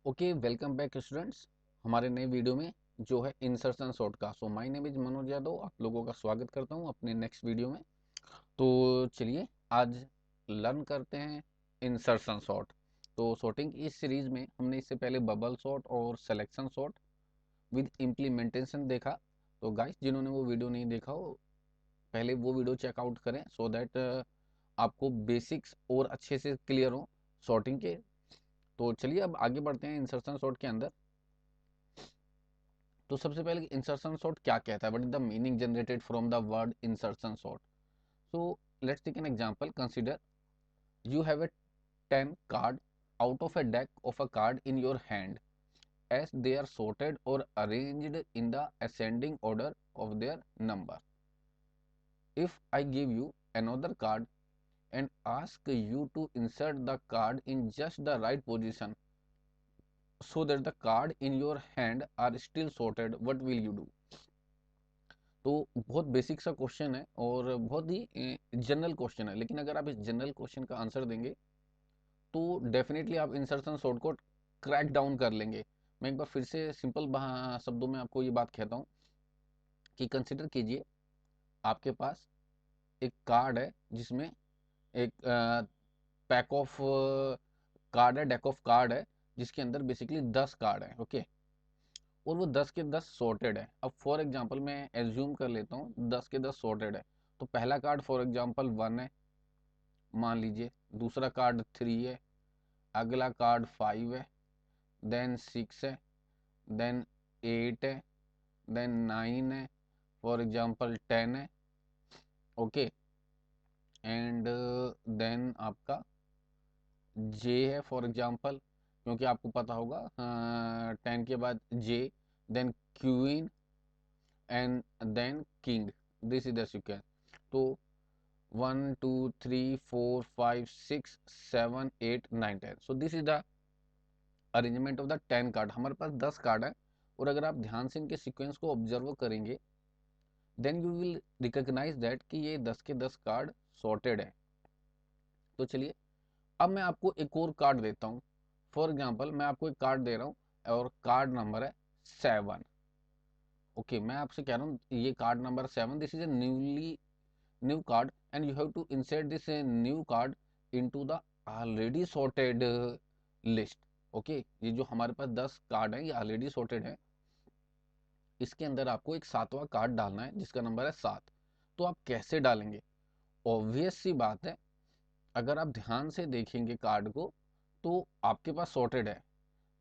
Okay, welcome back students. हमारे नए video में जो है इंसर्शन सॉर्ट का। So my name is Manoj Yadav, आप लोगों का स्वागत करता हूं अपने नेक्स्ट वीडियो में। तो चलिए आज लर्न करते हैं इंसर्शन सॉर्ट। तो सॉर्टिंग इस सीरीज में हमने इससे पहले बबल सॉर्ट और सिलेक्शन सॉर्ट विद इम्प्लीमेंटेशन देखा। तो गाइस, जिन्होंने वो वीडियो नहीं देखा हो, पहले वो वीडियो चेकआउट करें सो दैट आपको बेसिक्स और अच्छे से क्लियर हो सॉर्टिंग के। तो चलिए अब आगे बढ़ते हैं इंसर्शन सॉर्ट के अंदर। तो सबसे पहले इंसर्शन सॉर्ट क्या कहता है, what is the meaning generated from the word insertion sort. So let's take an example. Consider you have a 10 card out of a deck of a card in your hand, as they are sorted or arranged in the ascending order of their number. If I give you another card and ask you to insert the card in just the right position so that the card in your hand are still sorted, what will you do? तो बहुत basic सा question है और बहुत ही general question है, लेकिन अगर आप इस जनरल क्वेश्चन का आंसर देंगे तो डेफिनेटली आप इंसर्शन सॉर्ट को क्रैक डाउन कर लेंगे। मैं एक बार फिर से सिंपल शब्दों में आपको ये बात कहता हूँ कि कंसिडर कीजिए, आपके पास एक कार्ड है जिसमें एक पैक ऑफ कार्ड है, डेक ऑफ कार्ड है, जिसके अंदर बेसिकली 10 कार्ड है। ओके, और वो 10 के 10 सॉर्टेड है। अब फॉर एग्जांपल मैं एज्यूम कर लेता हूँ 10 के 10 सॉर्टेड है। तो पहला कार्ड फॉर एग्जांपल 1 है मान लीजिए, दूसरा कार्ड 3 है, अगला कार्ड 5 है, देन 6 है, देन 8 है, देन 9 है, फॉर एग्जांपल 10 है। ओके, एंड देन आपका जे है फॉर एग्जांपल, क्योंकि आपको पता होगा 10 के बाद J, then queen and then king. This is the sequence. तो 1 2 3 4 5 6 7 8 9 10, so this is the arrangement of the 10 card. हमारे पास 10 कार्ड है, और अगर आप ध्यान से इनके सीक्वेंस को ऑब्जर्व करेंगे then you will recognize that कि ये 10 के 10 कार्ड सॉर्टेड है। तो चलिए अब मैं आपको एक और कार्ड देता हूँ। फॉर एग्जाम्पल मैं आपको एक कार्ड दे रहा हूँ और कार्ड नंबर है 7। ओके, मैं आपसे कह रहा हूँ ये card number 7, this is a new card and you have to insert this new card into the already sorted list. Okay, ये जो हमारे पास 10 कार्ड है ये ऑलरेडी सॉर्टेड है, इसके अंदर आपको एक 7वां कार्ड डालना है जिसका नंबर है 7। तो आप कैसे डालेंगे? ऑब्वियस सी बात है, अगर आप ध्यान से देखेंगे कार्ड को तो आपके पास सॉर्टेड है।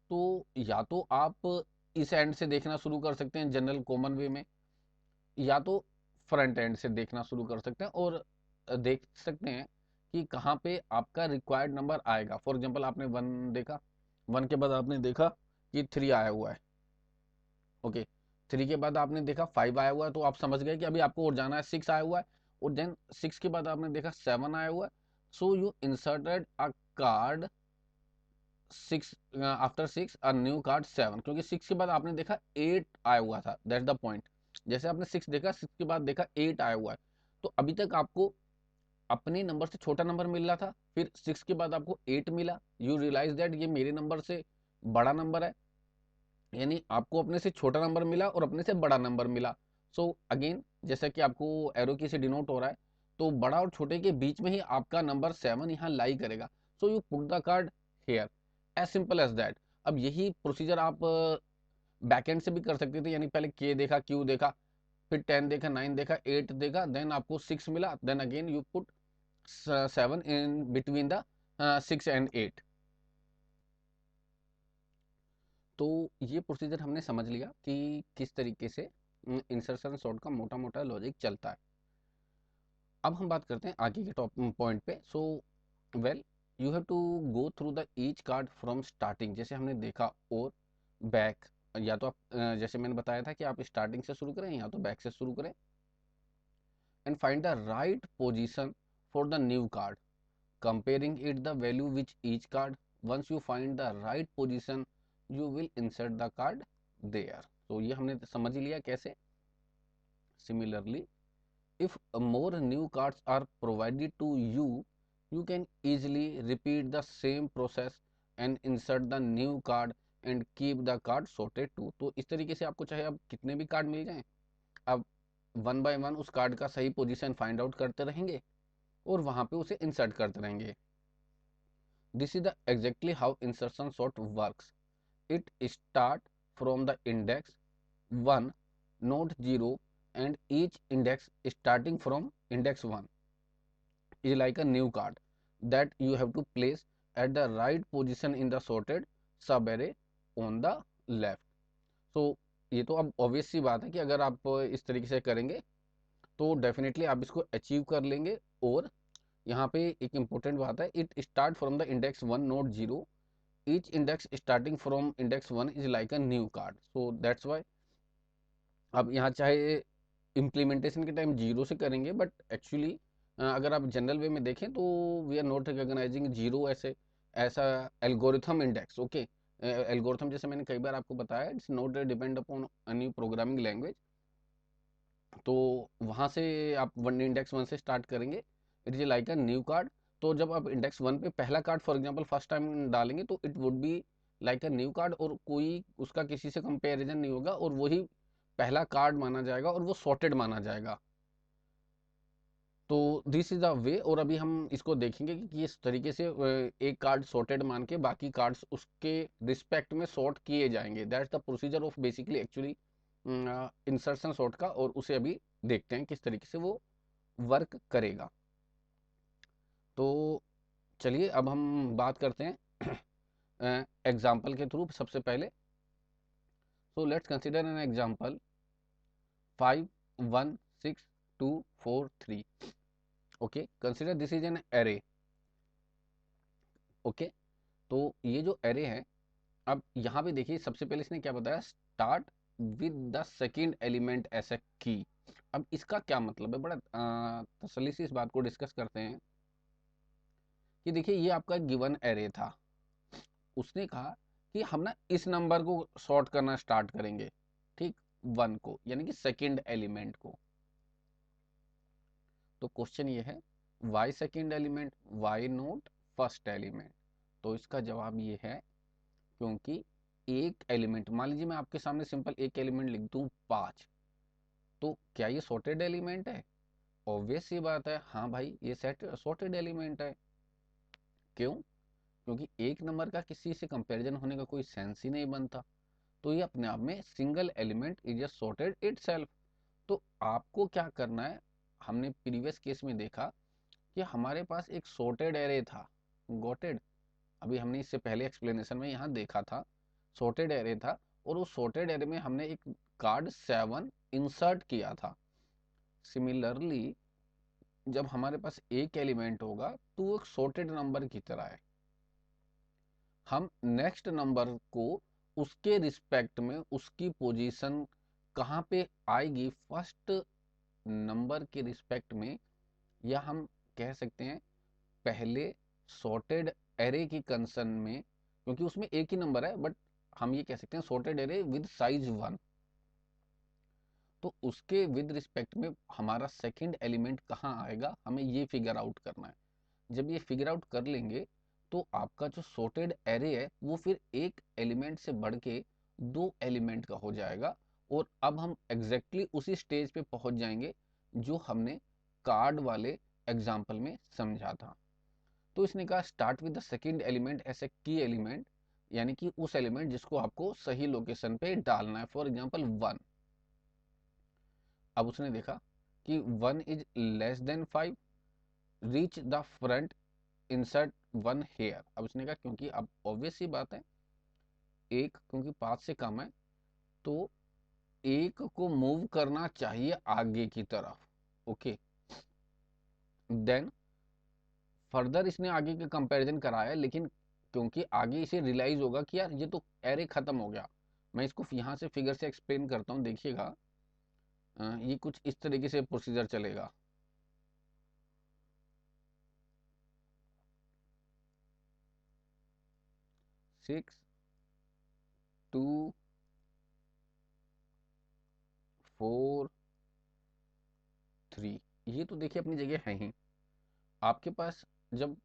तो या तो आप इस एंड से देखना शुरू कर सकते हैं जनरल कॉमन वे में, या तो फ्रंट एंड से देखना शुरू कर सकते हैं और देख सकते हैं कि कहाँ पे आपका रिक्वायर्ड नंबर आएगा। फॉर एग्जांपल आपने 1 देखा, 1 के बाद आपने देखा कि 3 आया हुआ है। ओके, 3 के बाद आपने देखा 5 आया हुआ है, तो आप समझ गए कि अभी आपको और जाना है। 6 आया हुआ है, और देन 6 के बाद आपने देखा 7 आया हुआ है। So you inserted a card 6 after 6 a new card 7, क्योंकि 6 के बाद आपने देखा 8 आया हुआ था। That's the point. जैसे आपने 6 देखा, 6 के बाद देखा 8 आया हुआ है, तो अभी तक आपको अपने नंबर से छोटा नंबर मिल रहा था, फिर 6 के बाद आपको 8 मिला। यू रियलाइज दैट ये मेरे नंबर से बड़ा नंबर है, यानी आपको अपने से छोटा नंबर मिला और अपने से बड़ा नंबर मिला। सो अगेन, जैसा कि आपको एरो की से डिनोट हो रहा है, तो बड़ा और छोटे के बीच में ही आपका नंबर 7 यहाँ लाई करेगा। So you put the card here, as simple as that. अब यही प्रोसीजर आप बैकएंड से भी कर सकते थे, यानी पहले के देखा, क्यू देखा, फिर 10 देखा, 9 देखा, 8 देखा, देन आपको 6 मिला, then again you put 7 in between the 6 and 8। तो ये प्रोसीजर हमने समझ लिया कि किस तरीके से इंसर्शन सॉर्ट का मोटा मोटा लॉजिक चलता है। अब हम बात करते हैं आगे के टॉप पॉइंट पे। So well, you have to go through the each card from starting, जैसे हमने देखा, और बैक। या तो आप जैसे मैंने बताया था कि आप स्टार्टिंग से शुरू करें या तो बैक से शुरू करें, and find the right position for the new card, comparing it the value which each card. Once you find the right position you will insert the card there. तो ये हमने समझ ही लिया कैसे। Similarly, if more new cards are provided to you, you can easily repeat the same process and insert the new card and keep the card sorted too. तो इस तरीके से आपको चाहे अब कितने भी कार्ड मिल जाएं, अब वन बाय वन उस कार्ड का सही पोजीशन फाइंड आउट करते रहेंगे और वहां पे उसे इंसर्ट करते रहेंगे। This is the exactly how insertion sort works. It start from the index 1 note 0 and each index starting from index 1 is like a new card that you have to place at the right position in the sorted sub array on the left. So ये तो अब obvious सी बात है कि अगर आप इस तरीके से करेंगे तो डेफिनेटली आप इसको अचीव कर लेंगे। और यहाँ पे एक इम्पोर्टेंट बात है, it start from the index 1 note 0, each index starting from index 1 is like a new card. So that's why अब यहाँ चाहे इम्प्लीमेंटेशन के टाइम जीरो से करेंगे, बट एक्चुअली अगर आप जनरल वे में देखें तो we are not recognizing zero ऐसे ऐसा एल्गोरिथम इंडेक्स। ओके, एल्गोरिथम जैसे मैंने कई बार आपको बताया, it's not depend upon a new programming language. तो वहाँ से आप वन इंडेक्स 1 से स्टार्ट करेंगे, it is like a new card. तो जब आप इंडेक्स 1 पे पहला card for example first time डालेंगे तो it would be like a new card, और कोई उसका किसी से कंपैरिजन नहीं होगा और वही पहला कार्ड माना जाएगा और वो सॉर्टेड माना जाएगा। तो दिस इज द वे। और अभी हम इसको देखेंगे कि किस तरीके से एक कार्ड सॉर्टेड मान के बाकी कार्ड्स उसके रिस्पेक्ट में सॉर्ट किए जाएंगे। That's the procedure of basically actually insertion sort का, और उसे अभी देखते हैं किस तरीके से वो वर्क करेगा। तो चलिए अब हम बात करते हैं एग्जाम्पल के थ्रू सबसे पहले। So let's consider an example 5 1 6 2 4 3। Okay, consider this is an array. Okay, तो ये जो एरे है, अब यहाँ पे देखिए सबसे पहले इसने क्या बताया, start with the second element as a key. अब इसका क्या मतलब है, बड़ा तसल्ली से इस बात को डिस्कस करते हैं कि देखिए ये आपका गिवन एरे था, उसने कहा कि हम ना इस नंबर को सॉर्ट करना स्टार्ट करेंगे, ठीक, 1 को, यानी कि सेकेंड एलिमेंट को। तो क्वेश्चन ये है, why second element, why not first element? तो इसका जवाब ये है, क्योंकि एक एलिमेंट, मान लीजिए मैं आपके सामने सिंपल एक एलिमेंट लिख दूं 5, तो क्या ये सॉर्टेड एलिमेंट है? ऑब्वियस सी बात है, हाँ भाई ये सेट सॉर्टेड एलिमेंट है। क्यों? क्योंकि एक नंबर का किसी से कंपैरिजन होने का कोई सेंस ही नहीं बनता। तो ये अपने आप में single element is just sorted itself. तो आपको क्या करना है, हमने प्रीवियस केस में देखा कि हमारे पास एक सॉर्टेड एरे था, गॉटेड, अभी हमने इससे पहले एक्सप्लेनेशन में यहाँ देखा था, सॉर्टेड एरे था, और उस सॉर्टेड एरे में हमने एक कार्ड 7 इंसर्ट किया था। सिमिलरली जब हमारे पास एक एलिमेंट होगा तो वो एक सॉर्टेड नंबर की तरह है, हम नेक्स्ट नंबर को उसके रिस्पेक्ट में उसकी पोजीशन कहाँ पे आएगी फर्स्ट नंबर के रिस्पेक्ट में, या हम कह सकते हैं पहले सॉर्टेड एरे की कंसर्न में, क्योंकि उसमें एक ही नंबर है, बट हम ये कह सकते हैं सॉर्टेड एरे विद साइज 1। तो उसके विद रिस्पेक्ट में हमारा सेकंड एलिमेंट कहाँ आएगा, हमें ये फिगर आउट करना है। जब ये फिगर आउट कर लेंगे तो आपका जो सॉर्टेड एरे है वो फिर एक एलिमेंट से बढ़ के 2 एलिमेंट का हो जाएगा। और अब हम एग्जैक्टली उसी स्टेज पे पहुंच जाएंगे जो हमने कार्ड वाले एग्जाम्पल में समझा था। तो इसने कहा start with the second element as a key element, यानी कि उस एलिमेंट जिसको आपको सही लोकेशन पे डालना है, फॉर एग्जाम्पल 1। अब उसने देखा कि 1 is less than 5, reach the front, insert 1 here. अब उसने कहा क्योंकि अब ऑब्वियस सी बात है, एक क्योंकि 5 से कम है तो एक को मूव करना चाहिए आगे की तरफ। ओके, देन फर्दर इसने आगे के कंपैरिजन कराया, लेकिन क्योंकि आगे इसे रियलाइज होगा कि यार ये तो एरे खत्म हो गया, मैं इसको यहाँ से फिगर से एक्सप्लेन करता हूँ, देखिएगा ये कुछ इस तरीके से प्रोसीजर चलेगा। 6 2 4 3, ये तो देखिए अपनी जगह है ही। आपके पास जब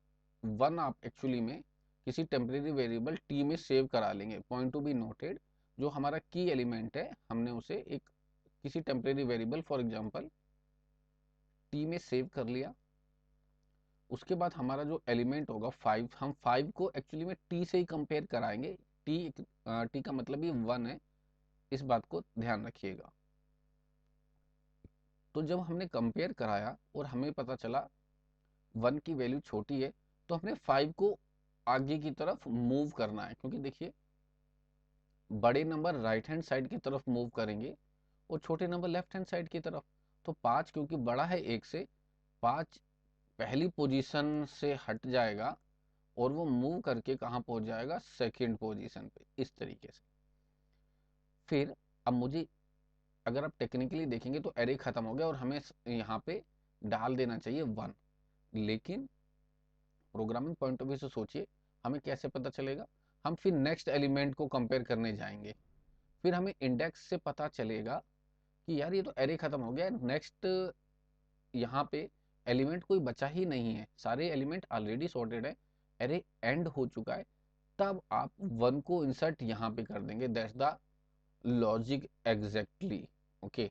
1 आप एक्चुअली में किसी टेम्परेरी वेरिएबल टी में सेव करा लेंगे। पॉइंट टू बी नोटेड, जो हमारा की एलिमेंट है हमने उसे एक किसी temporary variable for example T में सेव कर लिया। उसके बाद हमारा जो एलिमेंट होगा 5, हम 5 को एक्चुअली में टी से ही कंपेयर कराएंगे। टी का मतलब ही 1 है, इस बात को ध्यान रखिएगा। तो जब हमने कंपेयर कराया और हमें पता चला 1 की वैल्यू छोटी है, तो हमने 5 को आगे की तरफ मूव करना है, क्योंकि देखिए बड़े नंबर राइट हैंड साइड की तरफ मूव करेंगे और छोटे नंबर लेफ्ट हैंड साइड की तरफ। तो 5 क्योंकि बड़ा है 1 से, 5 पहली पोजीशन से हट जाएगा और वो मूव करके कहाँ पहुंच जाएगा, सेकंड पोजीशन पे, इस तरीके से। फिर अब मुझे, अगर आप टेक्निकली देखेंगे तो एरे खत्म हो गया और हमें यहाँ पे डाल देना चाहिए 1। लेकिन प्रोग्रामिंग पॉइंट ऑफ व्यू से सोचिए, हमें कैसे पता चलेगा? हम फिर नेक्स्ट एलिमेंट को कंपेयर करने जाएंगे, फिर हमें इंडेक्स से पता चलेगा कि यार ये तो एरे खत्म हो गया, नेक्स्ट यहाँ पे एलिमेंट कोई बचा ही नहीं है, सारे एलिमेंट ऑलरेडी सॉर्टेड है, एरे एंड हो चुका है। तब आप 1 को इंसर्ट यहाँ पे कर देंगे, that's the logic exactly. Okay,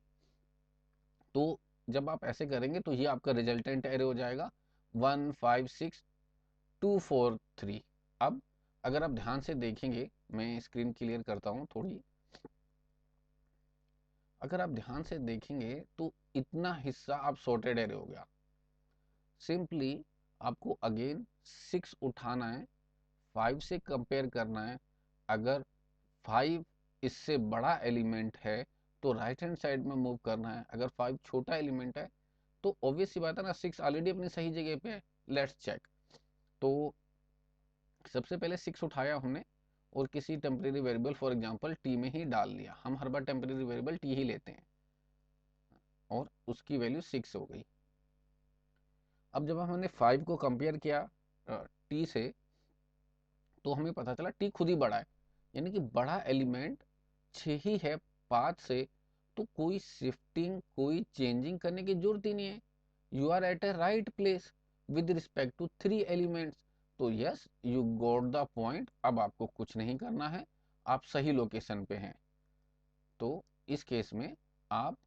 तो जब आप ऐसे करेंगे तो ये आपका रिजल्टेंट एरे हो जाएगा 1 5 6 2 4 3। अब अगर आप ध्यान से देखेंगे, मैं स्क्रीन क्लियर करता हूँ थोड़ी, अगर आप ध्यान से देखेंगे तो इतना हिस्सा आप सॉर्टेड एरे हो गया। सिंपली आपको अगेन 6 उठाना है, 5 से कंपेयर करना है। अगर 5 इससे बड़ा एलिमेंट है तो राइट हैंड साइड में मूव करना है, अगर 5 छोटा एलिमेंट है तो ऑब्वियस सी बात है ना, 6 ऑलरेडी अपनी सही जगह पे है। Let's check. तो सबसे पहले 6 उठाया हमने और किसी temporary variable for example T में ही डाल लिया। हम हर बार टेम्परेरी वेरिएबल टी ही लेते हैं और उसकी वैल्यू 6 हो गई। अब जब हमने 5 को कंपेयर किया टी से, तो हमें पता चला टी खुद ही बड़ा है, यानी कि बड़ा एलिमेंट 6 ही है 5 से, तो कोई शिफ्टिंग कोई चेंजिंग करने की जरूरत ही नहीं है। You are at a right place with respect to 3 elements. तो yes, you got the point. अब आपको कुछ नहीं करना है, आप सही लोकेशन पे हैं। तो इस केस में आप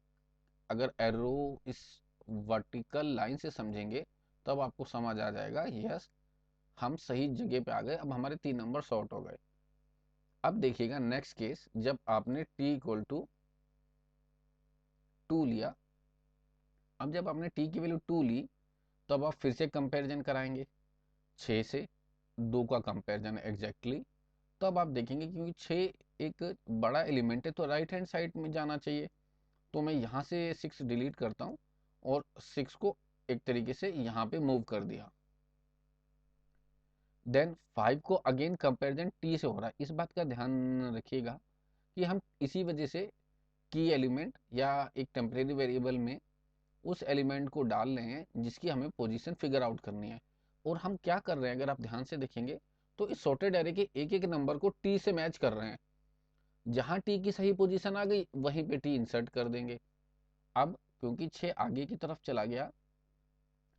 अगर एरो इस वर्टिकल लाइन से समझेंगे तब आपको समझ आ जाएगा, यस हम सही जगह पे आ गए, अब हमारे 3 नंबर शॉर्ट हो गए। अब देखिएगा नेक्स्ट केस, जब आपने t इक्वल टू 2 लिया। अब जब आपने t की वैल्यू 2 ली, तो अब आप फिर से कंपैरिजन कराएंगे 6 से, 2 का कंपैरिजन एग्जैक्टली। तो अब आप देखेंगे क्योंकि 6 एक बड़ा एलिमेंट है तो राइट हैंड साइड में जाना चाहिए, तो मैं यहाँ से 6 डिलीट करता हूँ और 6 को एक तरीके से यहाँ पे मूव कर दिया। देन 5 को अगेन कंपैरिजन t से हो रहा है। इस बात का ध्यान रखिएगा कि हम इसी वजह से की एलिमेंट या एक टेम्परेरी वेरिएबल में उस एलिमेंट को डाल रहे हैं जिसकी हमें पोजीशन फिगर आउट करनी है। और हम क्या कर रहे हैं, अगर आप ध्यान से देखेंगे तो इस सॉर्टेड एरे के एक एक नंबर को टी से मैच कर रहे हैं। जहां टी की सही पोजीशन आ गई वहीं पे टी इंसर्ट कर देंगे। अब क्योंकि 6 आगे की तरफ चला गया,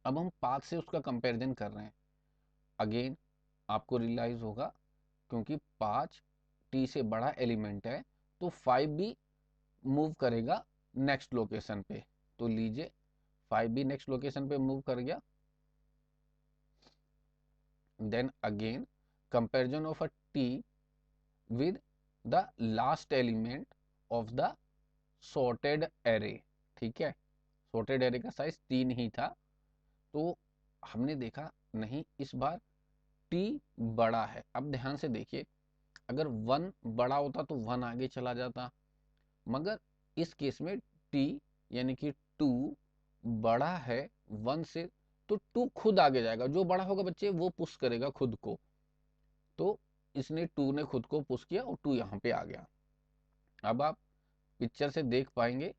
अब हम 5 से उसका कंपैरिजन कर रहे हैं। अगेन आपको रियलाइज होगा क्योंकि 5 टी से बड़ा एलिमेंट है तो 5 भी मूव करेगा नेक्स्ट लोकेशन पे। तो लीजिए 5 भी नेक्स्ट लोकेशन पे मूव कर गया। Then again comparison of a T with the last element of the sorted array. ठीक है, सॉर्टेड एरे का साइज 3 ही था, तो हमने देखा नहीं इस बार टी बड़ा है। अब ध्यान से देखिए, अगर 1 बड़ा होता तो 1 आगे चला जाता, मगर इस केस में टी यानी कि 2 बड़ा है 1 से, तो 2 खुद आगे जाएगा। जो बड़ा होगा बच्चे वो पुश करेगा खुद को, तो इसने 2 ने खुद को पुश किया और 2 यहाँ पे आ गया। अब आप पिक्चर से देख पाएंगे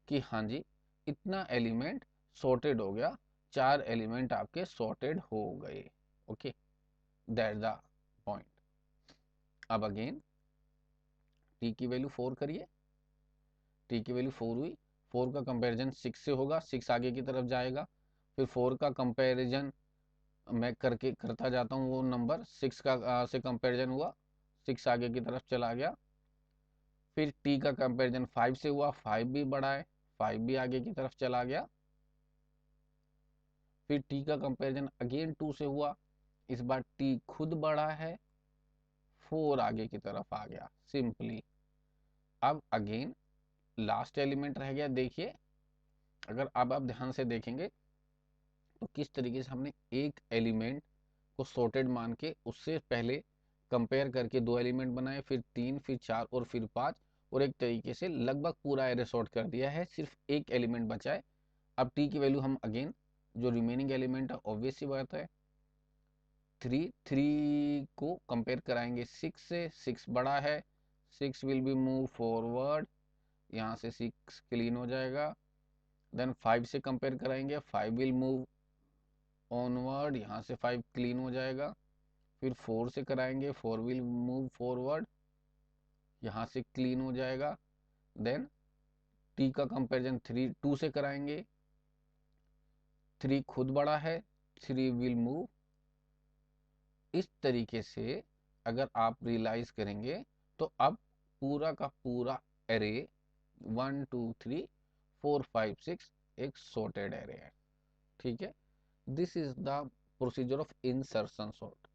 कि हाँ जी इतना एलिमेंट सॉर्टेड हो गया, 4 एलिमेंट आपके सॉर्टेड हो गए। Okay, that's the point. अब अगेन टी की वैल्यू 4 करिए, टी की वैल्यू 4 हुई, 4 का कंपैरिजन 6 से होगा, 6 आगे की तरफ जाएगा, फिर 4 का कंपैरिजन मैं करता जाता हूँ, वो नंबर 6 का से कंपेरिजन हुआ, 6 आगे की तरफ चला गया। फिर टी का कंपेरिजन 5 से हुआ, 5 भी बढ़ा है, 5 भी आगे की तरफ चला गया। फिर टी का कंपेरिजन अगेन 2 से हुआ, इस बार टी खुद बढ़ा है, 4 आगे की तरफ आ गया सिंपली। अब अगेन लास्ट एलिमेंट रह गया। देखिए अगर अब आप ध्यान से देखेंगे तो किस तरीके से हमने एक एलिमेंट को सॉर्टेड मान के उससे पहले कंपेयर करके 2 एलिमेंट बनाए, फिर 3, फिर 4 और फिर 5, और एक तरीके से लगभग पूरा एरे सॉर्ट कर दिया है, सिर्फ एक एलिमेंट बचा है। अब टी की वैल्यू हम अगेन जो रिमेनिंग एलिमेंट है ऑब्वियस सी बात है 3 को कंपेयर कराएंगे 6 से, 6 बड़ा है, 6 विल बी मूव फॉरवर्ड, यहाँ से 6 क्लीन हो जाएगा। देन 5 से कंपेयर कराएंगे, 5 विल मूव ऑनवर्ड, यहाँ से 5 क्लीन हो जाएगा। फिर 4 से कराएंगे, 4 विल मूव फॉरवर्ड, यहाँ से क्लीन हो जाएगा। देन टी का कंपेरिजन 2 से कराएंगे, 3 खुद बड़ा है, 3 विल मूव। इस तरीके से अगर आप रियलाइज करेंगे तो अब पूरा का पूरा एरे 1 2 3 4 5 6 एक सॉर्टेड एरे है। ठीक है, this is the procedure of insertion sort.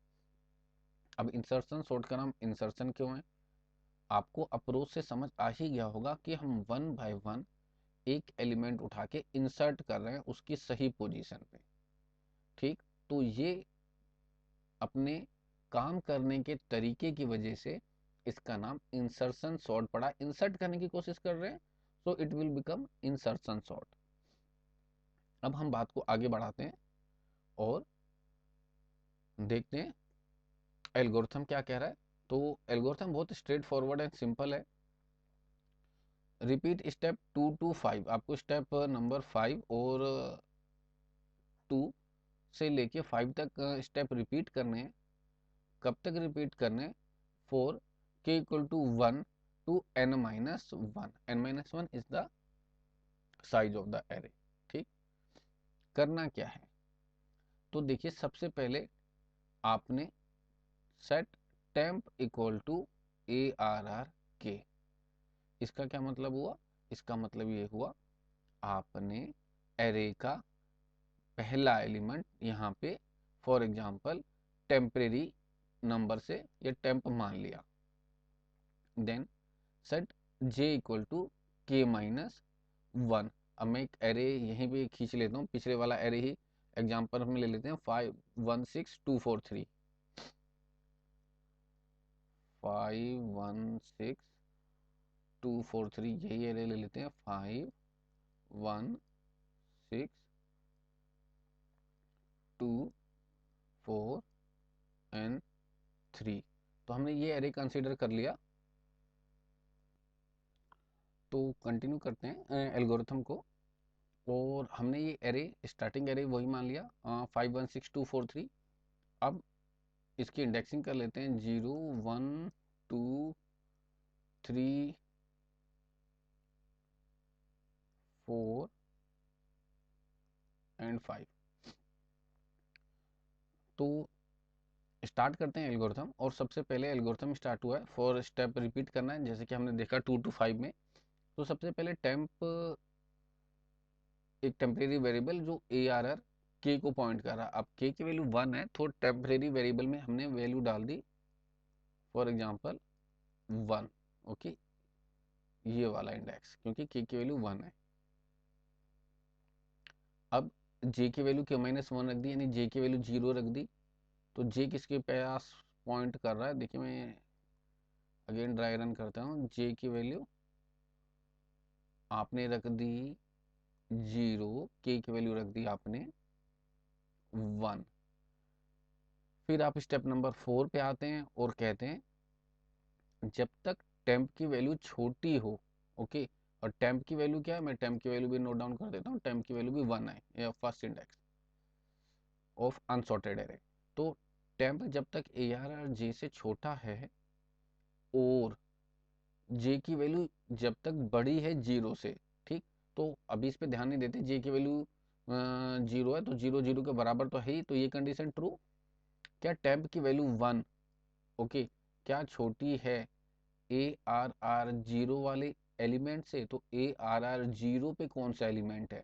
अब इंसर्शन सॉर्ट का नाम इंसर्शन क्यों है, आपको अप्रोच से समझ आ ही गया होगा कि हम 1 बाय 1 एक एलिमेंट उठा के इंसर्ट कर रहे हैं उसकी सही पोजीशन पे। ठीक, तो ये अपने काम करने के तरीके की वजह से इसका नाम इंसर्शन सॉर्ट पड़ा। इंसर्ट करने की कोशिश कर रहे हैं, so it will become insertion sort. अब हम बात को आगे बढ़ाते हैं और देखते हैं एल्गोरिथम क्या कह रहा है। तो एल्गोरिथम बहुत स्ट्रेट फॉरवर्ड एंड सिंपल है। रिपीट स्टेप 2 to 5, आपको स्टेप नंबर 5 और 2 से लेके 5 तक स्टेप रिपीट करने हैं। कब तक रिपीट करने, फॉर k इक्वल टू 1 टू n minus 1, n minus 1 is the size of the array. ठीक, करना क्या है, तो देखिए सबसे पहले आपने set temp equal to ARR इसका क्या मतलब हुआ, इसका मतलब ये हुआ आपने एरे का पहला एलिमेंट यहाँ पे फॉर एग्जांपल टेम्परेरी नंबर से या टेम्प मान लिया। Then set j equal to k minus 1। अब मैं एक एरे यहीं पे खींच लेता हूँ, पिछले वाला एरे ही एग्जांपल हम ले लेते हैं 5 1 6 2 4 3, 5 1 6 2 4 3, यही एरे ले लेते हैं 5 1 6 2 4 एंड 3। तो हमने ये एरे कंसीडर कर लिया। तो कंटिन्यू करते हैं एल्गोरिथम को, और हमने ये एरे स्टार्टिंग एरे वही मान लिया 5 1 6 2 4 3। अब इसकी इंडेक्सिंग कर लेते हैं 0 1 2 3 4 एंड 5। तो स्टार्ट करते हैं एल्गोरिथम, और सबसे पहले एल्गोरिथम स्टार्ट हुआ है फॉर स्टेप रिपीट करना है, जैसे कि हमने देखा 2 to 5 में। तो सबसे पहले टेम्प एक टेम्परेरी वेरिएबल जो ARR k को पॉइंट कर रहा है। अब k की वैल्यू 1 है तो टेम्परेरी वेरिएबल में हमने वैल्यू डाल दी फॉर एग्जांपल 1। ओके, ये वाला इंडेक्स क्योंकि k की वैल्यू 1 है। अब j की वैल्यू k माइनस 1 रख दी, यानी j की वैल्यू 0 रख दी। तो j किसके पास पॉइंट कर रहा है, देखिए मैं अगेन ड्राई रन करता हूँ। j की वैल्यू आपने रख दी 0, k की वैल्यू रख दी आपने 1। फिर आप स्टेप नंबर 4 पे आते हैं और कहते हैं जब तक टेम्प की वैल्यू छोटी हो, ओके, और टेम्प की वैल्यू क्या है, मैं टेम्प की वैल्यू भी नोट डाउन कर देता हूँ। टेम्प की वैल्यू भी 1 है, या first index of unsorted array. तो टेम्प जब तक ARR j से छोटा है और j की वैल्यू जब तक बड़ी है 0 से, ठीक, तो अभी इस पे ध्यान नहीं देते। j की वैल्यू जीरो है तो जीरो जीरो के बराबर तो है ही, तो ये कंडीशन ट्रू। क्या टेम्प की वैल्यू 1 ओके क्या छोटी है ए आर आर जीरो वाले एलिमेंट से? तो ए आर आर जीरो पे कौन सा एलिमेंट है?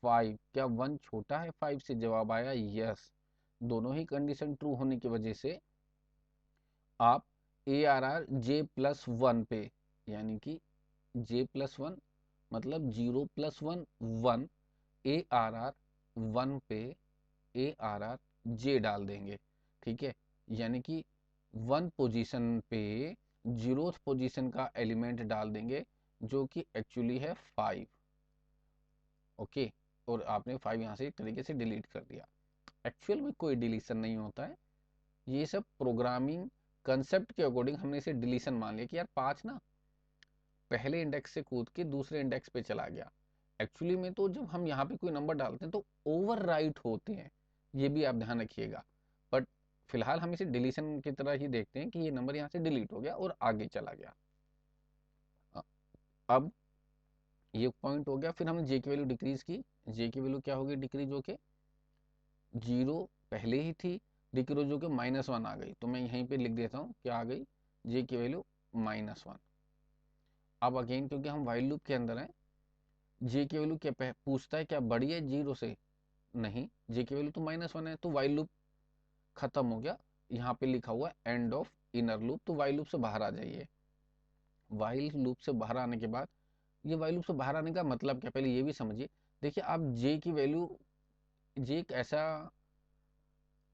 5। क्या 1 छोटा है 5 से? जवाब आया यस। दोनों ही कंडीशन ट्रू होने की वजह से आप A R R J plus one पे, यानी कि जे प्लस वन मतलब zero plus one 1, A R R 1 पे ए आर आर जे डाल देंगे। ठीक है, यानी कि 1 पोजीशन पे जीरोथ पोजीशन का एलिमेंट डाल देंगे जो कि एक्चुअली है 5। ओके, और आपने 5 यहाँ से एक तरीके से डिलीट कर दिया। एक्चुअल में कोई डिलीशन नहीं होता है, ये सब प्रोग्रामिंग कंसेप्ट के अकॉर्डिंग हमने इसे डिलीशन मान लिया कि यार 5 ना पहले इंडेक्स से कूद के दूसरे इंडेक्स पे चला गया। एक्चुअली में तो जब हम यहाँ पे कोई नंबर डालते हैं तो ओवरराइट होते हैं, ये भी आप ध्यान रखिएगा। बट फिलहाल हम इसे डिलीशन की तरह ही देखते हैं कि ये नंबर यहाँ से डिलीट हो गया और आगे चला गया। अब ये पॉइंट हो गया, फिर हमने जे की वैल्यू डिक्रीज की। जे की वैल्यू क्या होगी डिक्रीज होके? जीरो पहले ही थी, डिक्रीज होके -1 आ गई। तो मैं यहीं पे लिख देता हूँ क्या आ गई, जे की वैल्यू -1। अब अगेन क्योंकि हम वाइल लूप के अंदर हैं, जे की वैल्यू क्या पूछता है, क्या बड़ी है जीरो से? नहीं, जे की वैल्यू तो -1 है, तो वाइल लूप खत्म हो गया। यहाँ पे लिखा हुआ है एंड ऑफ इनर लूप, तो वाइल लूप से बाहर आ जाइए। वाइल लूप से बाहर आने के बाद, ये वाइल लूप से बाहर आने का मतलब क्या, पहले ये भी समझिए। देखिए आप जे की वैल्यू, जे एक ऐसा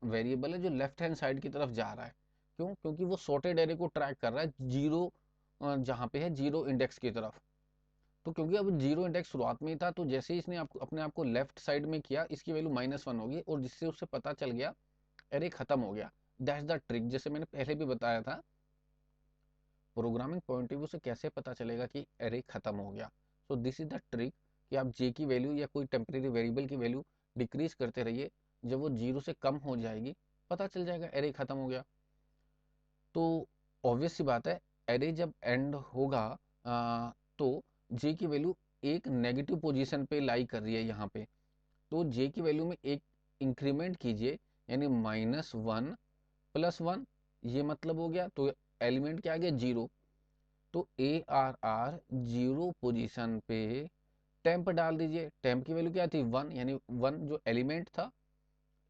वेरिएबल है जो लेफ्ट हैंड साइड की तरफ जा रहा है। क्यों? क्योंकि वो सॉर्टेड एरे को ट्रैक कर रहा है जीरो जहाँ पे है जीरो इंडेक्स की तरफ। तो क्योंकि अब जीरो इंडेक्स शुरुआत में ही था, तो जैसे ही इसने अपने आप को लेफ्ट साइड में किया, इसकी वैल्यू -1 होगी, और जिससे उसे पता चल गया एरे खत्म हो गया। दैट्स द ट्रिक, जैसे मैंने पहले भी बताया था, प्रोग्रामिंग पॉइंट ऑफ व्यू से कैसे पता चलेगा कि एरे खत्म हो गया। So this is the trick कि आप जे की वैल्यू या कोई टेम्परेरी वेरिएबल की वैल्यू डिक्रीज करते रहिए, जब वो जीरो से कम हो जाएगी पता चल जाएगा एरे खत्म हो गया। तो ऑब्वियस सी बात है, एरे जब एंड होगा तो जे की वैल्यू एक नेगेटिव पोजीशन पे लाई कर रही है यहाँ पे, तो जे की वैल्यू में एक इंक्रीमेंट कीजिए, यानी -1 + 1, ये मतलब हो गया। तो एलिमेंट क्या आ गया? जीरो। तो A R R zero position पे टेम्प डाल दीजिए। टेम्प की वैल्यू क्या थी? 1, यानी 1 जो एलिमेंट था,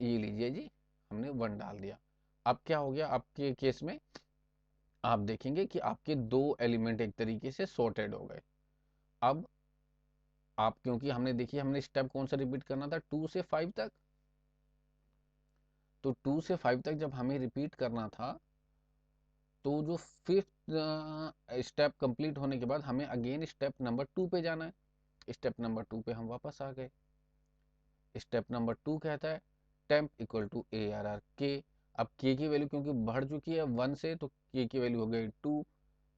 ये लीजिए जी, हमने 1 डाल दिया। अब क्या हो गया आपके केस में? आप देखेंगे कि आपके दो एलिमेंट एक तरीके से सॉर्टेड हो गए। अब आप, क्योंकि हमने देखिए हमने स्टेप कौन सा रिपीट करना था, 2 से 5 तक, तो 2 से 5 तक जब हमें रिपीट करना था, तो जो फिफ्थ स्टेप कंप्लीट होने के बाद हमें अगेन स्टेप नंबर 2 पे जाना है। स्टेप नंबर 2 पे हम वापस आ गए। स्टेप नंबर 2 कहता है temp equal to A R R K. अब के की वैल्यू क्योंकि बढ़ चुकी है 1 से, तो के की वैल्यू हो गई 2।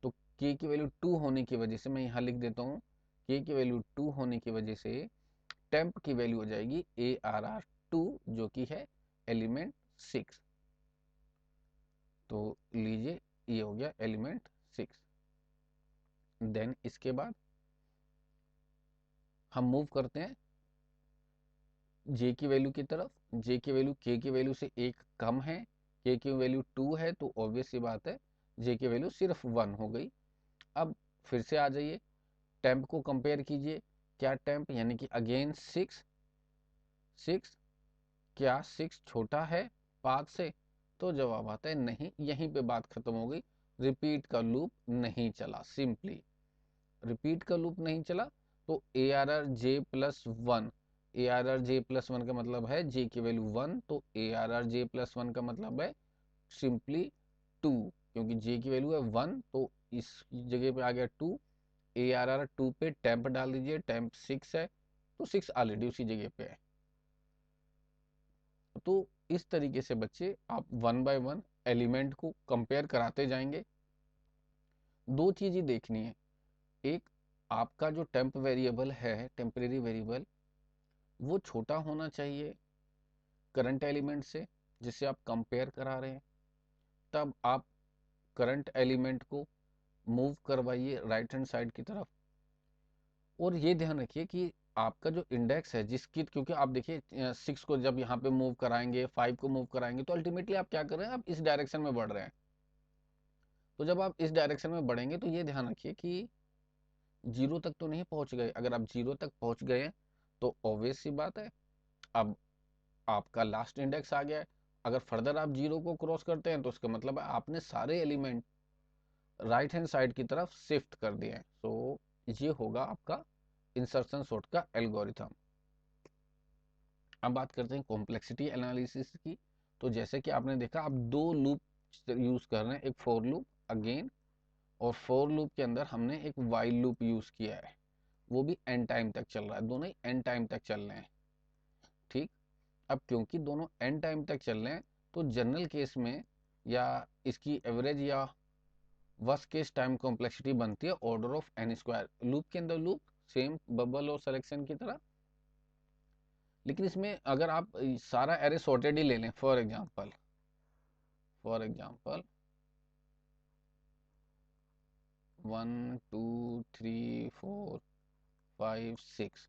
तो के की वैल्यू 2 होने की वजह से मैं यहाँ लिख देता हूँ, के की वैल्यू 2 होने की वजह से टेम्प की वैल्यू हो जाएगी ए आर आर 2, जो कि है एलिमेंट 6। तो लीजिए, ये हो गया एलिमेंट 6। देन इसके बाद हम मूव करते हैं जे की वैल्यू की तरफ। जे की वैल्यू के की वैल्यू से एक कम है, के की वैल्यू 2 है, तो ऑब्वियस सी बात है जे की वैल्यू सिर्फ 1 हो गई। अब फिर से आ जाइए, टेम्प को कंपेयर कीजिए। क्या टेम्प, यानी कि अगेन 6। 6 क्या 6 छोटा है 5 से? तो जवाब आता है नहीं, यहीं पे बात खत्म हो गई। रिपीट का लूप नहीं चला, सिंपली रिपीट का लूप नहीं चला। तो A R R J plus one, A R R J plus one का मतलब है जे की वैल्यू 1, तो A R R J plus 1 का मतलब है सिंपली 2, क्योंकि जे की वैल्यू है 1, तो इस जगह पे आ गया 2। ए आर आर 2 पे टेम्प डाल दीजिए, टेम्प 6 है, तो 6 ऑलरेडी उसी जगह पे है। तो इस तरीके से बच्चे आप 1 बाय 1 एलिमेंट को कंपेयर कराते जाएंगे। दो चीज़ ही देखनी है, एक आपका जो टेम्प वेरिएबल है, टेम्परेरी वेरिएबल, वो छोटा होना चाहिए करंट एलिमेंट से जिससे आप कंपेयर करा रहे हैं। तब आप करंट एलिमेंट को मूव करवाइए राइट हैंड साइड की तरफ। और ये ध्यान रखिए कि आपका जो इंडेक्स है जिसकी, क्योंकि आप देखिए 6 को जब यहाँ पे मूव कराएंगे, 5 को मूव कराएंगे, तो अल्टीमेटली आप क्या कर रहे हैं, आप इस डायरेक्शन में बढ़ रहे हैं। तो जब आप इस डायरेक्शन में बढ़ेंगे तो ये ध्यान रखिए कि जीरो तक तो नहीं पहुंच गए। अगर आप जीरो तक पहुंच गए हैं तो ऑब्वियस सी बात है, अब आपका लास्ट इंडेक्स आ गया है। अगर फर्दर आप जीरो को क्रॉस करते हैं तो इसका मतलब है आपने सारे एलिमेंट राइट हैंड साइड की तरफ शिफ्ट कर दिए हैं। सो ये होगा आपका इंसर्शन सॉर्ट का एल्गोरिथम। अब बात करते हैं कॉम्प्लेक्सिटी एनालिसिस की। तो जैसे कि आपने देखा, आप दो लूप यूज कर रहे हैं, एक फॉर लूप अगेन, और फॉर लूप के अंदर हमने एक वाइल लूप यूज किया है, वो भी एन टाइम तक चल रहा है, दोनों ही एन टाइम तक चल रहे हैं। ठीक। अब क्योंकि दोनों एन टाइम तक चल रहे हैं तो जनरल केस में या इसकी एवरेज या वर्स्ट केस टाइम कॉम्प्लेक्सिटी बनती है order of N square. Loop के अंदर लूप सेम बबल और सिलेक्शन की तरह, लेकिन इसमें अगर आप सारा एरे सॉर्टेड ही ले लें, फॉर एग्जांपल 1 2 3 4 5 6,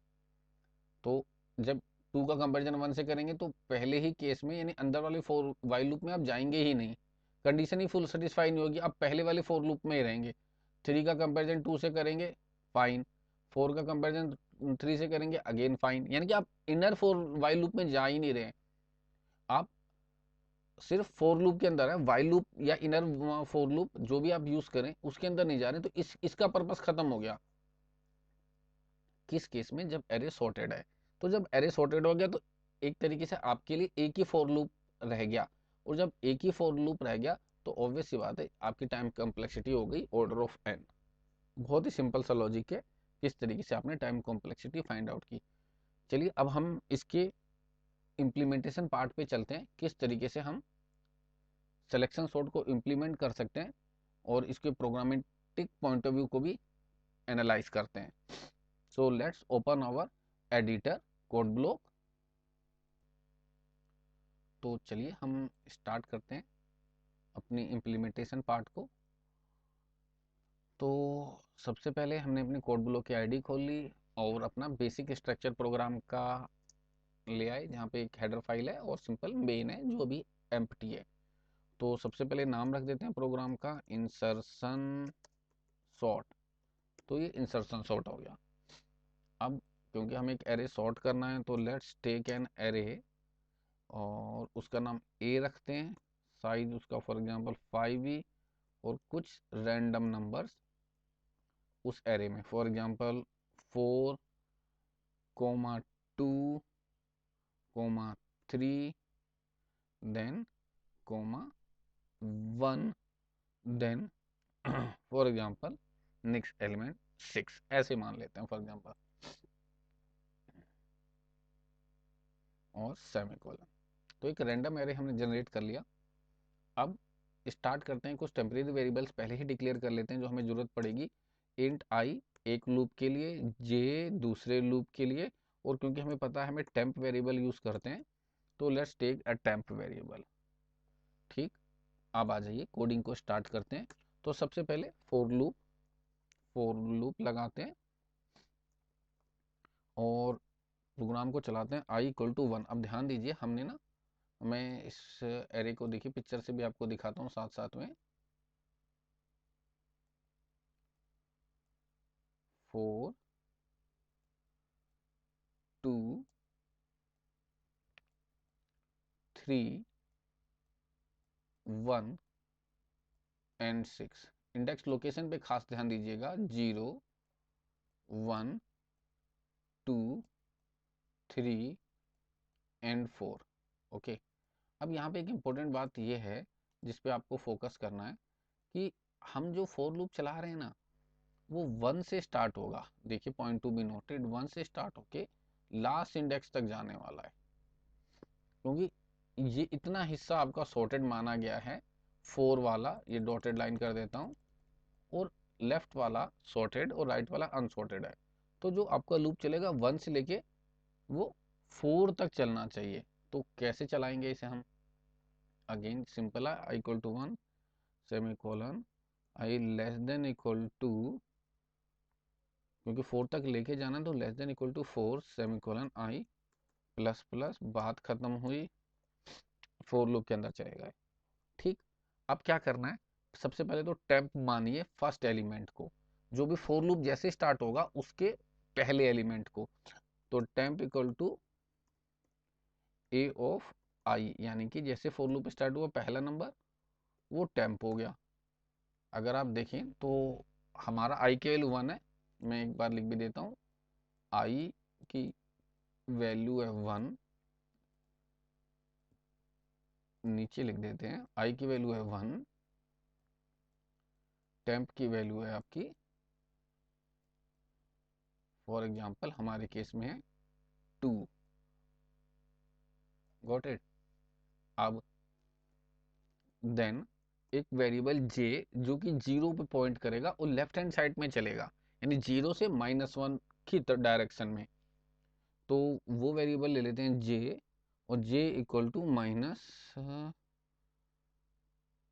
तो जब 2 का कंपेरिजन 1 से करेंगे तो पहले ही केस में, यानी अंदर वाले फोर वाइल लूप में आप जाएंगे ही नहीं, कंडीशन ही फुल सेटिस्फाई नहीं होगी, आप पहले वाले फोर लूप में ही रहेंगे। 3 का कंपेरिजन 2 से करेंगे, फाइन। 4 का कंपेरिजन 3 से करेंगे, अगेन फाइन। यानी कि आप इनर फोर वाइल लूप में जा ही नहीं रहे, आप सिर्फ फोर लूप के अंदर है। वाइल लूप या इनर फोर लूप जो भी आप यूज करें उसके अंदर नहीं जा रहे, तो इसका पर्पस खत्म हो गया। किस केस में? जब एरे सॉर्टेड है। तो जब एरे सॉर्टेड हो गया तो एक तरीके से आपके लिए एक ही फॉर लूप रह गया, और जब एक ही फॉर लूप रह गया तो ऑब्वियस सी बात है आपकी टाइम कॉम्प्लेक्सिटी हो गई ऑर्डर ऑफ एन। बहुत ही सिंपल सा लॉजिक है किस तरीके से आपने टाइम कॉम्प्लेक्सिटी फाइंड आउट की। चलिए अब हम इसके इम्प्लीमेंटेशन पार्ट पे चलते हैं, किस तरीके से हम सिलेक्शन सॉर्ट को इम्प्लीमेंट कर सकते हैं और इसके प्रोग्रामेटिक पॉइंट ऑफ व्यू को भी एनालाइज करते हैं। So let's open our editor code block. तो चलिए हम स्टार्ट करते हैं अपनी इम्प्लीमेंटेशन पार्ट को। तो सबसे पहले हमने अपनी कोड ब्लॉक की आईडी खोल ली और अपना बेसिक स्ट्रक्चर प्रोग्राम का ले आए, जहाँ पे एक हेडर फाइल है और सिंपल मेन है जो भी एम्प्टी है। तो सबसे पहले नाम रख देते हैं प्रोग्राम का इंसर्शन सॉर्ट। तो ये इंसर्शन सॉर्ट हो गया। अब क्योंकि हमें एक एरे सॉर्ट करना है तो लेट्स टेक एन एरे और उसका नाम ए रखते हैं, साइज उसका फॉर एग्जांपल 5e, और कुछ रैंडम नंबर्स उस एरे में, for example 4, 2, 3, then 1, then for example next element 6, ऐसे मान लेते हैं फॉर एग्जांपल, और सेमीकोलन। तो एक रैंडम एरे हमने जनरेट कर लिया। अब स्टार्ट करते हैं, कुछ टेम्परेरी वेरिएबल्स पहले ही डिक्लेयर कर लेते हैं जो हमें ज़रूरत पड़ेगी। इंट आई एक लूप के लिए, जे दूसरे लूप के लिए, और क्योंकि हमें पता है हमें टेम्प वेरिएबल यूज़ करते हैं तो let's take a temp variable. ठीक। अब आ जाइए कोडिंग को स्टार्ट करते हैं। तो सबसे पहले फोर लूप लगाते हैं और प्रोग्राम को चलाते हैं आई इक्वल टू 1। अब ध्यान दीजिए हमने ना, मैं इस एरे को देखिए पिक्चर से भी आपको दिखाता हूँ साथ साथ में। 4, 2, 3, 1 एंड 6। इंडेक्स लोकेशन पे खास ध्यान दीजिएगा, 0, 1, 2, 3 एंड 4। ओके। अब यहाँ पे एक इम्पोर्टेंट बात ये है जिस पे आपको फोकस करना है कि हम जो फोर लूप चला रहे हैं ना, वो 1 से स्टार्ट होगा। देखिए पॉइंट टू बी नोटेड, 1 से स्टार्ट होके लास्ट इंडेक्स तक जाने वाला है, क्योंकि ये इतना हिस्सा आपका सॉर्टेड माना गया है। 4 वाला ये डॉटेड लाइन कर देता हूँ, और लेफ्ट वाला सॉर्टेड और राइट वाला अनसॉर्टेड है। तो जो आपका लूप चलेगा 1 से लेके वो 4 तक चलना चाहिए। तो कैसे चलाएंगे इसे हम? अगेन सिंपल है, I equal to 1 semicolon, I less than equal to क्योंकि 4 तक लेके जाना, तो less than equal to 4 semicolon I plus plus, बात खत्म हुई, फोर लूप के अंदर चलेगा। ठीक, अब क्या करना है, सबसे पहले तो टेम्प मानिए फर्स्ट एलिमेंट को, जो भी फोर लूप जैसे स्टार्ट होगा उसके पहले एलिमेंट को। तो temp equal to A of I, यानी कि जैसे फोर लूप स्टार्ट हुआ पहला नंबर वो टेम्प हो गया। अगर आप देखें तो हमारा आई की वैल्यू 1 है, मैं एक बार लिख भी देता हूँ, आई की वैल्यू है 1, नीचे लिख देते हैं, आई की वैल्यू है 1, टेम्प की वैल्यू है आपकी, फॉर एग्जांपल हमारे केस में है 2। Got it. अब देन एक वेरिएबल जे जो कि जीरो पे पॉइंट करेगा और लेफ्ट हैंड साइड में चलेगा, यानी जीरो से -1 की डायरेक्शन में। तो वो वेरिएबल ले लेते हैं जे, और J equal to minus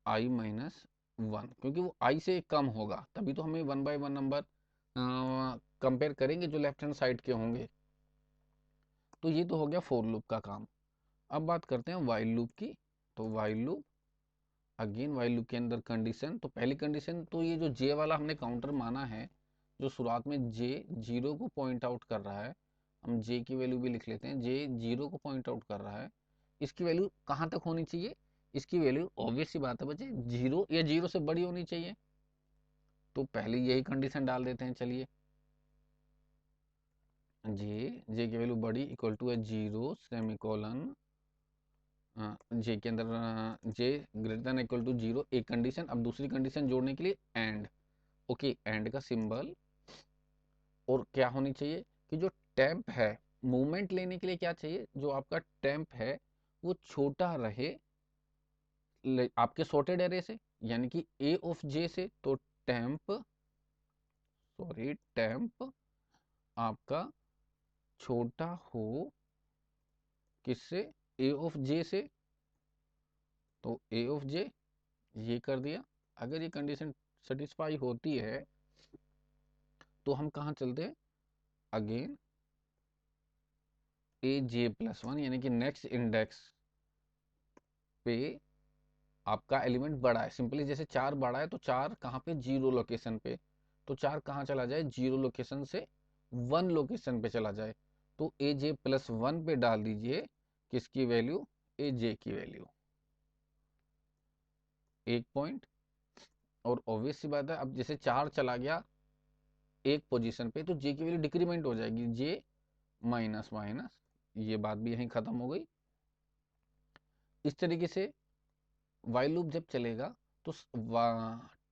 I minus 1, क्योंकि वो आई से कम होगा तभी तो हमें 1/1 नंबर कंपेयर करेंगे जो लेफ्ट हैंड साइड के होंगे। तो ये तो हो गया फोर लूप का काम। अब बात करते हैं वाइल लूप की। तो while loop, again while loop के अंदर कंडीशन, तो पहली कंडीशन तो ये जो जे वाला हमने काउंटर माना है, जो शुरुआत में जे जीरो को पॉइंट आउट कर रहा है, हम जे की वैल्यू भी लिख लेते हैं, जे जीरो को पॉइंट आउट कर रहा है, इसकी वैल्यू कहाँ तक होनी चाहिए, इसकी वैल्यू ऑब्वियस सी बात है बच्चे, जीरो या जीरो से बड़ी होनी चाहिए। तो पहले यही कंडीशन डाल देते हैं, चलिए, जे की वैल्यू बड़ी इक्वल टू है जीरो सेमीकोलन, जे के अंदर J greater than equal to zero, एक कंडीशन। अब दूसरी कंडीशन जोड़ने के लिए एंड, ओके, एंड का सिंबल, और क्या होनी चाहिए कि जो टेम्प है, मूवमेंट लेने के लिए क्या चाहिए, जो आपका टेम्प है वो छोटा रहे आपके सॉर्टेड एरे से, यानी कि ए ऑफ जे से। तो टेम्प, सॉरी, टेम्प आपका छोटा हो किससे, ए ऑफ जे से। तो ए ऑफ जे ये कर दिया। अगर ये कंडीशन सेटिस्फाई होती है तो हम कहाँ चलते हैं, अगेन ए जे प्लस 1, यानी कि नेक्स्ट इंडेक्स पे आपका एलिमेंट बड़ा है। सिंपली जैसे 4 बड़ा है तो 4 कहाँ पे, जीरो लोकेशन पे, तो 4 कहाँ चला जाए, जीरो लोकेशन से 1 लोकेशन पे चला जाए। तो ए जे प्लस 1 पे डाल दीजिए किसकी वैल्यू, ए जे की वैल्यू, एक पॉइंट। और ऑब्वियस सी बात है, अब जैसे 4 चला गया एक पोजीशन पे तो जे की वैल्यू डिक्रीमेंट हो जाएगी, जे माइनस माइनस, ये बात भी यहीं खत्म हो गई। इस तरीके से वाइल लूप जब चलेगा तो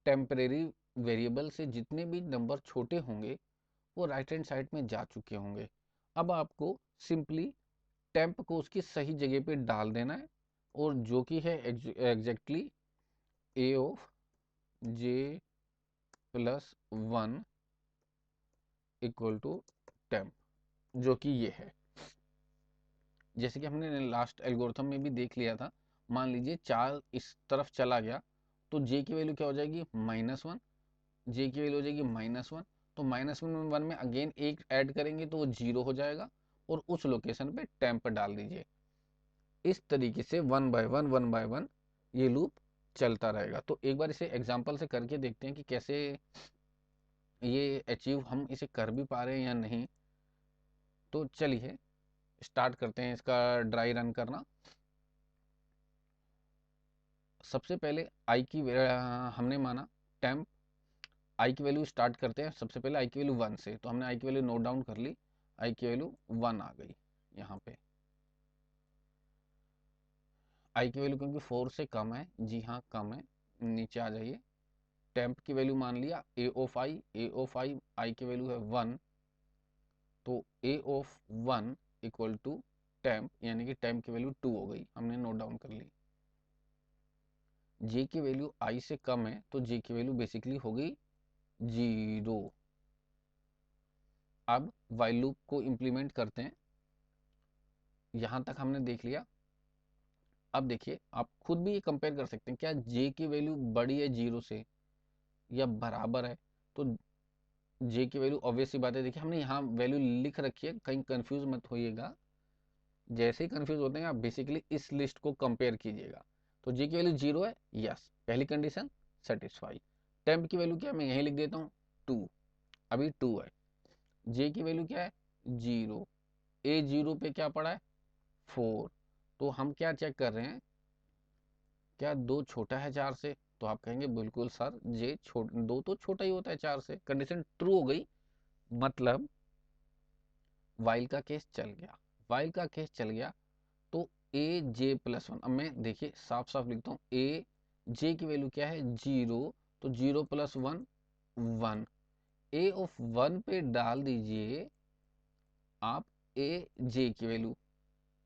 टेम्परेरी वेरिएबल से जितने भी नंबर छोटे होंगे वो राइट हैंड साइड में जा चुके होंगे। अब आपको सिंपली टेम्प को उसकी सही जगह पे डाल देना है, और जो कि है exactly A of J plus 1 equal to temp, जो कि ये है। जैसे कि हमने लास्ट एल्गोरिथम में भी देख लिया था, मान लीजिए 4 इस तरफ चला गया तो जे की वैल्यू क्या हो जाएगी, -1, जे की वैल्यू हो जाएगी -1। तो -1 में अगेन एक ऐड करेंगे तो वो जीरो हो जाएगा, और उस लोकेशन पे टेम्प डाल दीजिए। इस तरीके से 1/1 ये लूप चलता रहेगा। तो एक बार इसे एग्जाम्पल से करके देखते हैं कि कैसे ये अचीव हम इसे कर भी पा रहे हैं या नहीं। तो चलिए स्टार्ट करते हैं इसका ड्राई रन करना। सबसे पहले आई की हमने माना टेम्प, आई की वैल्यू स्टार्ट करते हैं, सबसे पहले आई की वैल्यू 1 से, तो हमने आई की वैल्यू नोट डाउन कर ली, आई की वैल्यू 1 आ गई यहाँ पे। आई की वैल्यू क्योंकि 4 से कम है, जी हाँ कम है, नीचे आ जाइए। टेम्प की वैल्यू मान लिया ए ऑफ आई, ए ऑफ आई की वैल्यू है 1, तो ए ऑफ 1 इक्वल टू टेम्प, यानी कि टेम्प की वैल्यू 2 हो गई, हमने नोट डाउन कर ली। जे की वैल्यू आई से कम है तो जे की वैल्यू बेसिकली हो गई 0। अब वाइल लूप को इम्प्लीमेंट करते हैं, यहां तक हमने देख लिया। अब देखिए आप खुद भी ये कंपेयर कर सकते हैं, क्या जे की वैल्यू बड़ी है 0 से या बराबर है। तो जे की वैल्यू ऑब्वियस सी बात है, देखिए हमने यहाँ वैल्यू लिख रखी है, कहीं कंफ्यूज मत होइएगा। जैसे ही कंफ्यूज होते हैं आप बेसिकली इस लिस्ट को कंपेयर कीजिएगा। तो जे की वैल्यू 0 है, यस, पहली कंडीशन सेटिस्फाई। टेम्प की वैल्यू क्या है, मैं यहीं लिख देता हूँ 2, अभी 2 है। जे की वैल्यू क्या है 0, ए 0 पे क्या पड़ा है 4। तो हम क्या चेक कर रहे हैं, क्या 2 छोटा है 4 से? तो आप कहेंगे बिल्कुल सर, जे 2 तो छोटा ही होता है 4 से। कंडीशन ट्रू हो गई, मतलब वाइल का केस चल गया। वाइल का केस चल गया तो ए जे प्लस वन, अब मैं देखिए साफ साफ लिखता हूँ, ए जे की वैल्यू क्या है 0, तो 0 प्लस 1 1, ए ऑफ 1 पे डाल दीजिए आप ए जे की वैल्यू।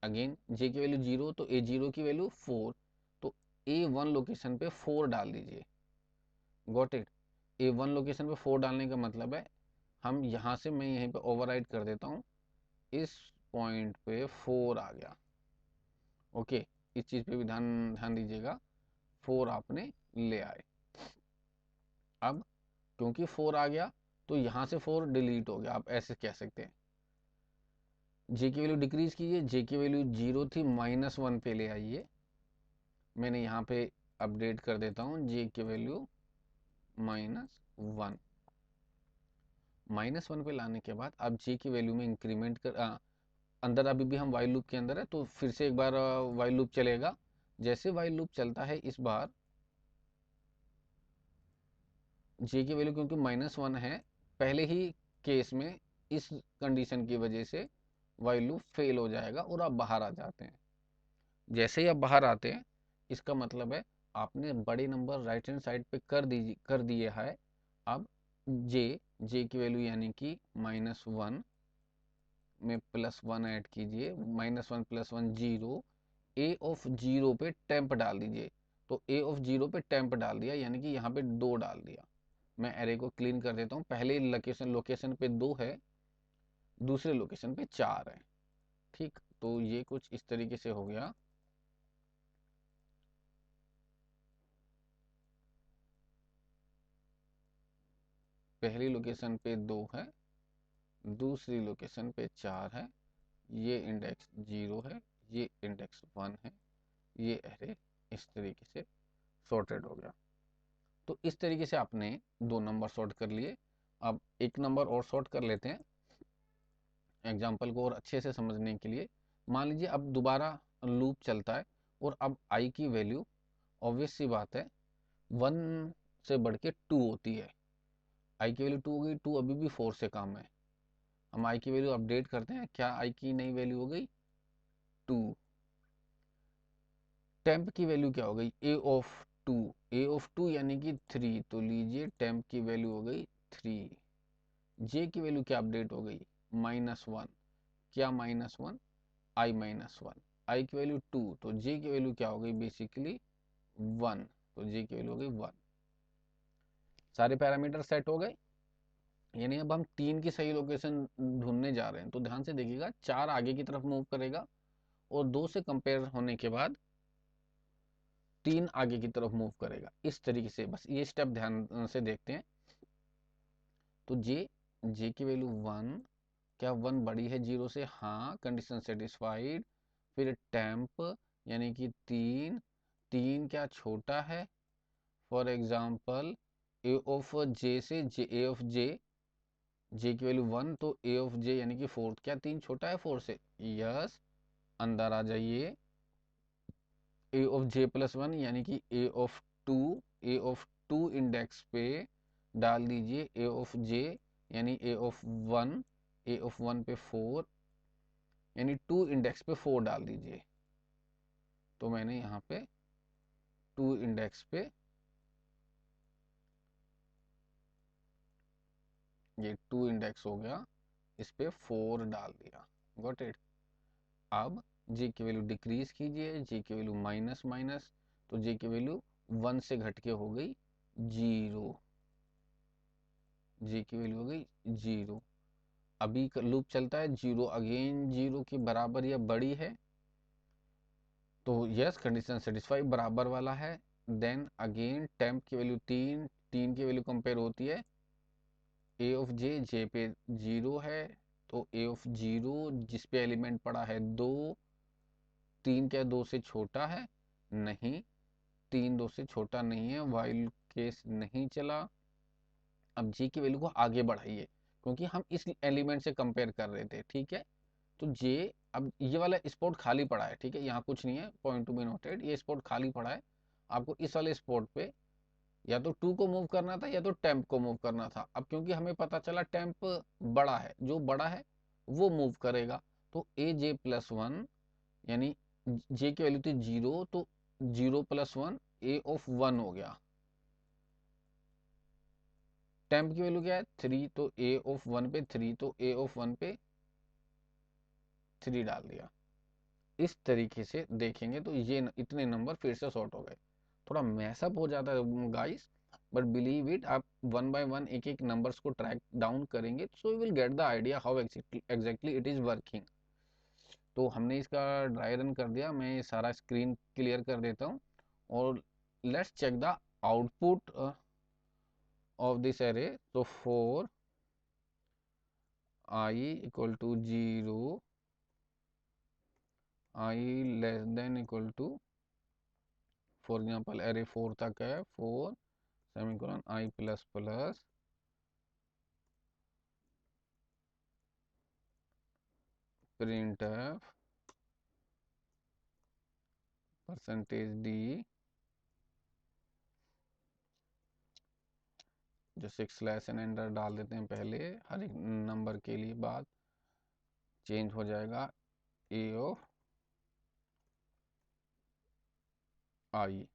अगेन जे की वैल्यू 0, तो ए 0 की वैल्यू 4, तो ए 1 लोकेशन पे 4 डाल दीजिए। Got it. ए 1 लोकेशन पे 4 डालने का मतलब है, हम यहाँ से मैं यहीं पे ओवरराइड कर देता हूँ, इस पॉइंट पे 4 आ गया। ओके, इस चीज पे भी ध्यान ध्यान दीजिएगा, 4 आपने ले आए। अब क्योंकि 4 आ गया तो यहाँ से 4 डिलीट हो गया, आप ऐसे कह सकते हैं। जे की वैल्यू डिक्रीज कीजिए, जे की वैल्यू 0 थी, -1 पे ले आइए। मैंने यहाँ पे अपडेट कर देता हूँ, जे की वैल्यू -1। -1 पे लाने के बाद अब जे की वैल्यू में इंक्रीमेंट कर अंदर अभी भी हम वाइल लूप के अंदर है, तो फिर से एक बार वाइल लूप चलेगा। जैसे वाइल लूप चलता है, इस बार जे की वैल्यू क्योंकि -1 है, पहले ही केस में इस कंडीशन की वजह से वाइल लूप फेल हो जाएगा और आप बाहर आ जाते हैं। जैसे ही आप बाहर आते हैं, इसका मतलब है आपने बड़े नंबर राइट हैंड साइड पे कर दिए है। अब जे जे की वैल्यू यानी कि -1 में +1 ऐड कीजिए, -1 + 1 0, ए ऑफ 0 पे टेम्प डाल दीजिए। तो ए ऑफ 0 पे टेम्प डाल दिया, यानी कि यहाँ पे 2 डाल दिया। मैं एरे को क्लीन कर देता हूँ, पहले लोकेशन पे 2 है, दूसरे लोकेशन पे 4 है। ठीक, तो ये कुछ इस तरीके से हो गया। पहली लोकेशन पे 2 है, दूसरी लोकेशन पे 4 है, ये इंडेक्स 0 है, ये इंडेक्स 1 है, ये एरे इस तरीके से सॉर्टेड हो गया। तो इस तरीके से आपने 2 नंबर सॉर्ट कर लिए। अब एक नंबर और सॉर्ट कर लेते हैं एग्जाम्पल को और अच्छे से समझने के लिए। मान लीजिए अब दोबारा लूप चलता है और अब आई की वैल्यू ऑब्वियस सी बात है 1 से बढ़ के 2 होती है। आई की वैल्यू 2 हो गई, 2 अभी भी 4 से कम है। हम आई की वैल्यू अपडेट करते हैं, क्या आई की नई वैल्यू हो गई 2। टेम्प की वैल्यू क्या हो गई ए ऑफ 2, ए ऑफ 2 यानी कि 3, तो लीजिए टेम्प की वैल्यू हो गई 3। जे की वैल्यू क्या अपडेट हो गई -1, क्या -1 आई -1, आई की वैल्यू 2, तो जे की वैल्यू क्या हो गई बेसिकली 1, तो जे की वैल्यू हो गई 1। सारे पैरामीटर सेट हो गए, यानी अब हम 3 की सही लोकेशन ढूंढने जा रहे हैं। तो ध्यान से देखिएगा, 4 आगे की तरफ मूव करेगा और 2 से कंपेयर होने के बाद 3 आगे की तरफ मूव करेगा। इस तरीके से बस ये स्टेप ध्यान से देखते हैं। तो जे की वैल्यू 1, क्या 1 बड़ी है 0 से? हाँ, कंडीशन सेटिस्फाइड। फिर टेम्प यानी कि 3, 3 क्या छोटा है? फॉर एग्जाम्पल ए ऑफ जे से ए ऑफ जे की वैल्यू 1, तो ए ऑफ जे यानी कि 4, क्या 3 छोटा है 4 से? यस, अंदर आ जाइए। ए ऑफ जे प्लस 1 यानी कि ए ऑफ 2, ए ऑफ 2 इंडेक्स पे डाल दीजिए ए ऑफ जे यानी ए ऑफ 1, ए ऑफ 1 पे 4 यानी 2 इंडेक्स पे 4 डाल दीजिए। तो मैंने यहाँ पे 2 इंडेक्स पे ये 2 इंडेक्स हो गया, इस पे 4 डाल दिया। Got it. अब जे की वैल्यू डिक्रीज कीजिए, जे की वैल्यू माइनस माइनस, तो जे की वैल्यू 1 से घट के हो गई 0, जे की वैल्यू हो गई 0। अभी लूप चलता है, 0 अगेन 0 के बराबर या बड़ी है, तो यस कंडीशन सेटिस्फाई, बराबर वाला है। देन अगेन टेम्प की वैल्यू 3, 3 की वैल्यू कंपेयर होती है ए ऑफ जे पे 0 है, तो ए ऑफ 0 जिस पे एलिमेंट पड़ा है 2, 3 क्या 2 से छोटा है? नहीं, 3 2 से छोटा नहीं है, वाइल केस नहीं चला। अब जे की वैल्यू को आगे बढ़ाइए, क्योंकि हम इस एलिमेंट से कंपेयर कर रहे थे, ठीक है। तो जे, अब ये वाला स्पॉट खाली पड़ा है, ठीक है, यहाँ कुछ नहीं है, पॉइंट टू बी नोटेड, ये स्पॉट खाली पड़ा है। आपको इस वाले स्पॉट पे या तो 2 को मूव करना था या तो टेम्प को मूव करना था। अब क्योंकि हमें पता चला टेम्प बड़ा है, जो बड़ा है वो मूव करेगा, तो ए जे प्लस 1, यानी जे की वैल्यू थी 0, तो 0 प्लस 1 ए ऑफ 1 हो गया। टेम्प की वैल्यू क्या है 3, तो ए ऑफ 1 पे 3, तो ए ऑफ 1 पे 3 डाल दिया। इस तरीके से देखेंगे तो ये इतने नंबर फिर से शॉर्ट हो गए। थोड़ा मैसअप हो जाता है गाइस, बट बिलीव इट, आप वन बाय वन एक एक नंबर्स को ट्रैक डाउन करेंगे so you will get the idea how exactly it is working. तो हमने इसका ड्राई रन कर दिया, मैं ये सारा स्क्रीन क्लियर कर देता हूँ, और let's check the output of this array. तो 4 i equal to 0, i less than equal to, for example array 4 तक है, 4 semicolon i plus plus printf percentage D, जो 6 स्लैश एन एंटर डाल देते हैं पहले हर एक नंबर के लिए, बाद चेंज हो जाएगा ए ऑफ आई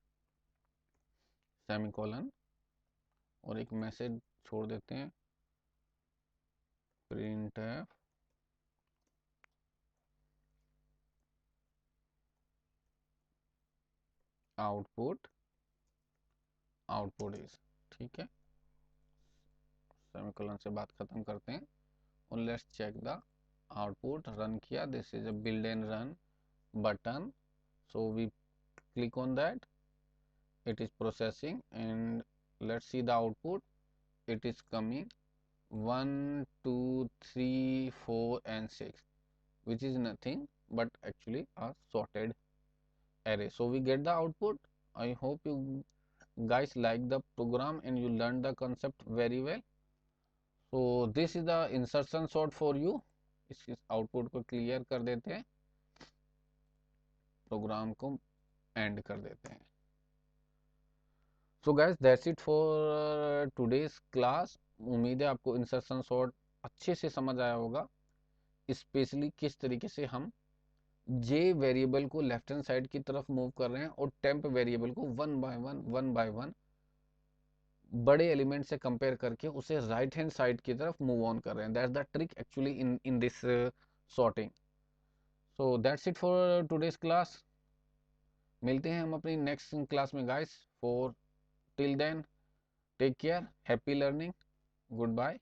सेमीकोलन, और एक मैसेज छोड़ देते हैं printf आउटपुट इज, ठीक है। सेमीकोलन से बात खत्म करते हैं, और let's check the output. Run किया, this is a build and run button, so we click on that, it is processing, and let's see the output. It is coming 1 2 3 4 and 6, which is nothing but actually a sorted array. So we get the output. I hope you guys like the program and you learned the concept very well. So this is the insertion sort for you. इस output को clear कर देते हैं, programme को and कर देते हैं। So guys that's it for today's class. उम्मीद है आपको इंसर्शन सॉर्ट अच्छे से समझ आया होगा, स्पेशली किस तरीके से हम जे वेरिएबल को लेफ्ट हैंड साइड की तरफ मूव कर रहे हैं और टेम्प वेरिएबल को वन बाय वन बड़े एलिमेंट से कंपेयर करके उसे राइट हैंड साइड की तरफ मूव ऑन कर रहे हैं। That's the trick actually in this sorting. So that's it for today's class. मिलते हैं हम अपनी नेक्स्ट क्लास में guys. For till then, take care, happy learning, good bye.